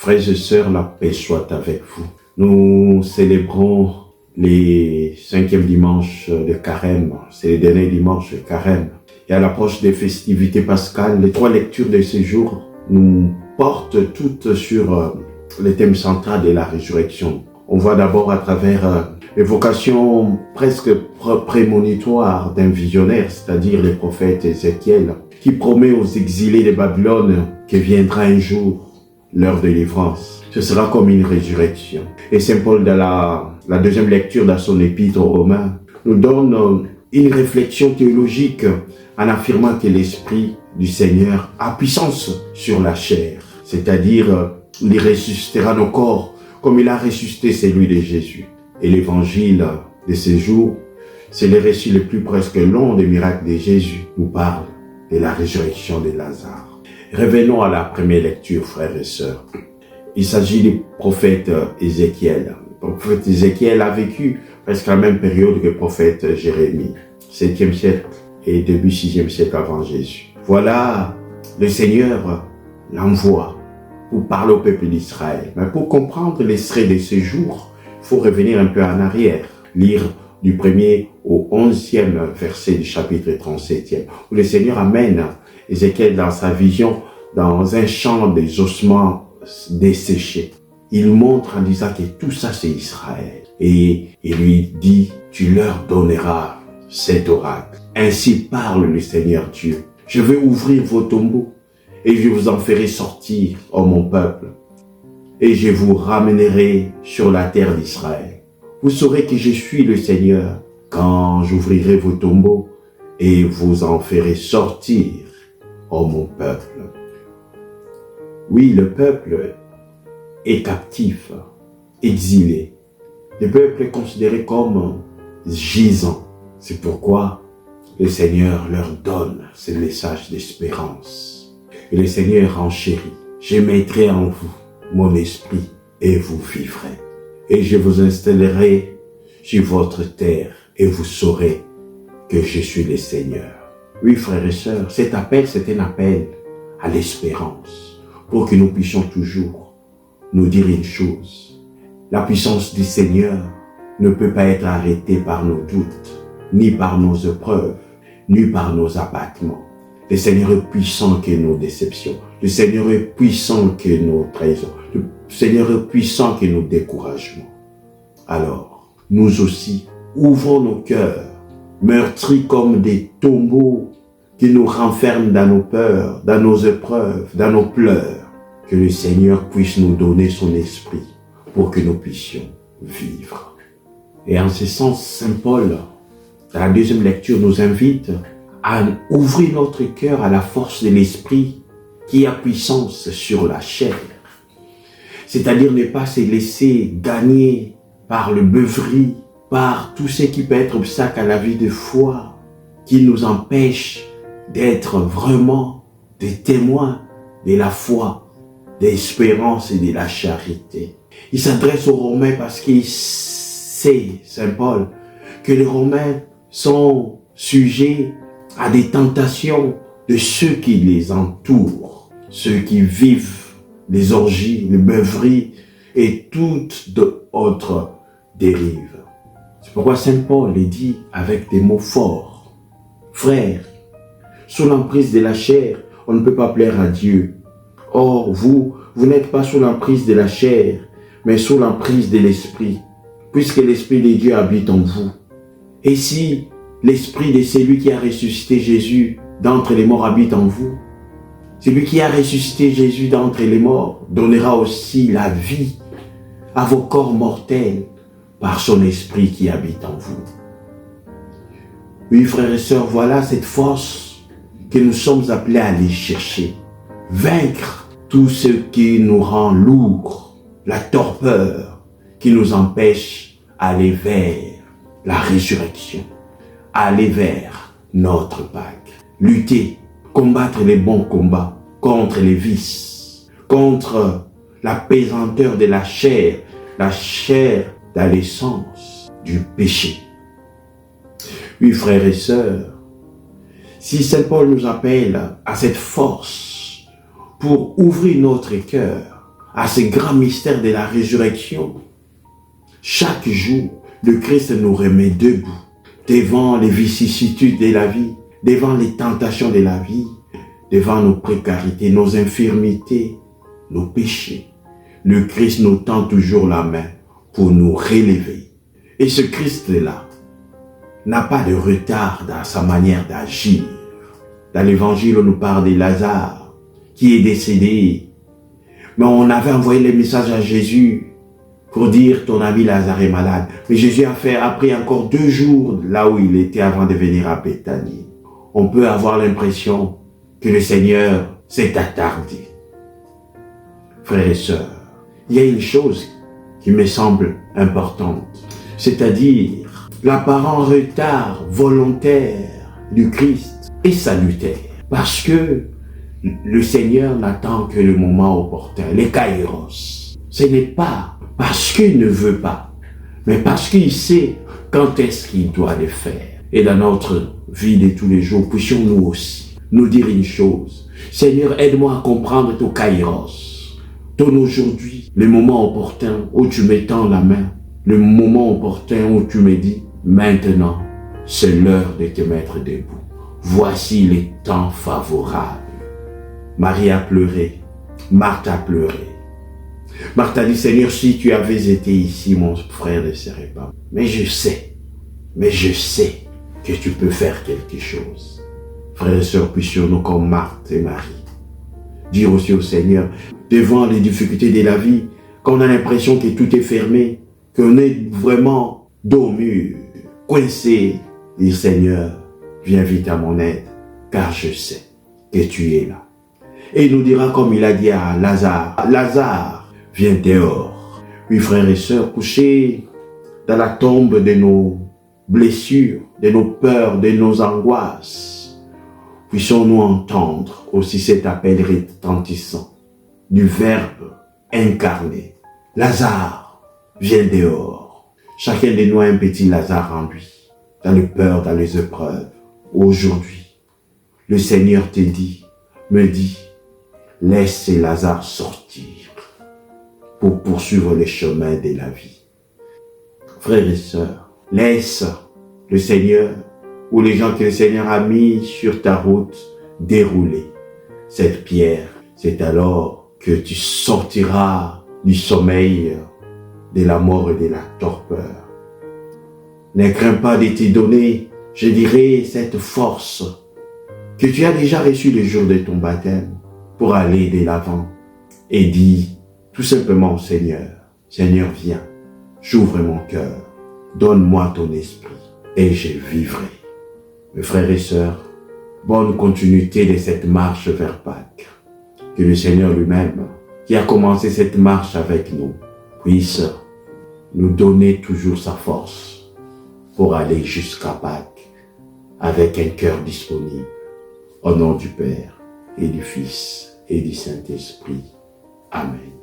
Frères et sœurs, la paix soit avec vous. Nous célébrons les 5e dimanches de Carême. C'est le dernier dimanche de Carême. Et à l'approche des festivités pascales, les 3 lectures de ce jour nous portent toutes sur le thème central de la résurrection. On voit d'abord à travers l'évocation presque prémonitoire d'un visionnaire, c'est-à-dire le prophète Ézéchiel, qui promet aux exilés de Babylone que viendra un jour leur délivrance. Ce sera comme une résurrection. Et Saint Paul, dans la deuxième lecture dans son épître aux Romains, nous donne une réflexion théologique en affirmant que l'Esprit du Seigneur a puissance sur la chair. C'est-à-dire, il ressuscitera nos corps comme il a ressuscité celui de Jésus. Et l'évangile de ces jours, c'est le récit le plus presque long des miracles de Jésus, nous parle de la résurrection de Lazare. Revenons à la première lecture, frères et sœurs. Il s'agit du prophète Ézéchiel. Le prophète Ézéchiel a vécu presque la même période que le prophète Jérémie, 7e siècle et début 6e siècle avant Jésus. Voilà, le Seigneur l'envoie pour parler au peuple d'Israël. Mais pour comprendre l'extrait de ce jour, il faut revenir un peu en arrière, lire du 1er au 11e verset du chapitre 37e, où le Seigneur amène Ézéchiel dans sa vision dans un champ des ossements desséchés. Il montre en disant que tout ça c'est Israël. Et il lui dit, tu leur donneras cet oracle. Ainsi parle le Seigneur Dieu. Je vais ouvrir vos tombeaux et je vous en ferai sortir, ô mon peuple. Et je vous ramènerai sur la terre d'Israël. Vous saurez que je suis le Seigneur quand j'ouvrirai vos tombeaux et vous en ferai sortir, ô mon peuple. Oui, le peuple est captif, exilé. Le peuple est considéré comme gisant. C'est pourquoi le Seigneur leur donne ce message d'espérance. Et le Seigneur renchérit. Je mettrai en vous mon esprit et vous vivrez. Et je vous installerai sur votre terre et vous saurez que je suis le Seigneur. Oui, frères et sœurs, cet appel, c'est un appel à l'espérance pour que nous puissions toujours nous dire une chose. La puissance du Seigneur ne peut pas être arrêtée par nos doutes, ni par nos épreuves, ni par nos abattements. Le Seigneur est puissant que nos déceptions. Le Seigneur est puissant que nos trahisons. Le Seigneur est puissant que nos découragements. Alors, nous aussi, ouvrons nos cœurs, meurtris comme des tombeaux qui nous renferment dans nos peurs, dans nos épreuves, dans nos pleurs. Que le Seigneur puisse nous donner son esprit pour que nous puissions vivre. Et en ce sens, Saint Paul, dans la deuxième lecture, nous invite à ouvrir notre cœur à la force de l'esprit qui a puissance sur la chair. C'est-à-dire ne pas se laisser gagner par le beuverie, par tout ce qui peut être obstacle à la vie de foi, qui nous empêche d'être vraiment des témoins de la foi, de l'espérance et de la charité. Il s'adresse aux Romains parce qu'il sait, Saint Paul, que les Romains sont sujets à des tentations de ceux qui les entourent, ceux qui vivent les orgies, les beuveries et toutes autres dérives. C'est pourquoi Saint Paul les dit avec des mots forts. Frères, sous l'emprise de la chair, on ne peut pas plaire à Dieu. Or, vous n'êtes pas sous l'emprise de la chair, mais sous l'emprise de l'esprit, puisque l'esprit de Dieu habite en vous. Et si l'esprit de celui qui a ressuscité Jésus d'entre les morts habite en vous, celui qui a ressuscité Jésus d'entre les morts donnera aussi la vie à vos corps mortels par son esprit qui habite en vous. Oui, frères et sœurs, voilà cette force que nous sommes appelés à aller chercher. Vaincre tout ce qui nous rend lourds, la torpeur qui nous empêche d'aller vers la résurrection, aller vers notre Pâques. Lutter, combattre les bons combats contre les vices, contre la pesanteur de la chair dans l'essence du péché. Oui, frères et sœurs, si Saint Paul nous appelle à cette force pour ouvrir notre cœur, à ce grand mystère de la résurrection. Chaque jour, le Christ nous remet debout devant les vicissitudes de la vie, devant les tentations de la vie, devant nos précarités, nos infirmités, nos péchés. Le Christ nous tend toujours la main pour nous relever. Et ce Christ-là n'a pas de retard dans sa manière d'agir. Dans l'évangile, on nous parle de Lazare qui est décédé. Mais on avait envoyé le message à Jésus pour dire ton ami Lazare est malade. Mais Jésus a pris encore 2 jours là où il était avant de venir à Béthanie. On peut avoir l'impression que le Seigneur s'est attardé. Frères et sœurs, il y a une chose qui me semble importante, c'est-à-dire l'apparent retard volontaire du Christ est salutaire, parce que le Seigneur n'attend que le moment opportun, les kairos. Ce n'est pas parce qu'il ne veut pas, mais parce qu'il sait quand est-ce qu'il doit le faire. Et dans notre vie de tous les jours, puissions-nous aussi nous dire une chose. Seigneur, aide-moi à comprendre ton kairos. Ton aujourd'hui, le moment opportun où tu me tends la main, le moment opportun où tu me dis, maintenant, c'est l'heure de te mettre debout. Voici les temps favorables. Marie a pleuré, Marthe a pleuré. Marthe a dit, Seigneur, si tu avais été ici, mon frère ne serait pas. Mais je sais que tu peux faire quelque chose. Frères et sœurs, puissions-nous comme Marthe et Marie dire aussi au Seigneur, devant les difficultés de la vie, quand on a l'impression que tout est fermé, qu'on est vraiment dos au mur, coincé, dire Seigneur, viens vite à mon aide, car je sais que tu es là. Et il nous dira comme il a dit à Lazare, Lazare, viens dehors. Oui, frères et sœurs, couchés dans la tombe de nos blessures, de nos peurs, de nos angoisses, puissions-nous entendre aussi cet appel retentissant du Verbe incarné. Lazare, viens dehors. Chacun de nous a un petit Lazare en lui, dans les peurs, dans les épreuves. Aujourd'hui, le Seigneur te dit, me dit, laisse Lazare sortir pour poursuivre les chemins de la vie. Frères et sœurs, laisse le Seigneur ou les gens que le Seigneur a mis sur ta route dérouler cette pierre. C'est alors que tu sortiras du sommeil, de la mort et de la torpeur. Ne crains pas de te donner, je dirais, cette force que tu as déjà reçue le jour de ton baptême pour aller de l'avant et dis tout simplement au Seigneur, Seigneur, viens, j'ouvre mon cœur, donne-moi ton esprit et je vivrai. Mes frères et sœurs, bonne continuité de cette marche vers Pâques. Que le Seigneur lui-même, qui a commencé cette marche avec nous, puisse nous donner toujours sa force pour aller jusqu'à Pâques avec un cœur disponible. Au nom du Père et du Fils et du Saint-Esprit. Amen.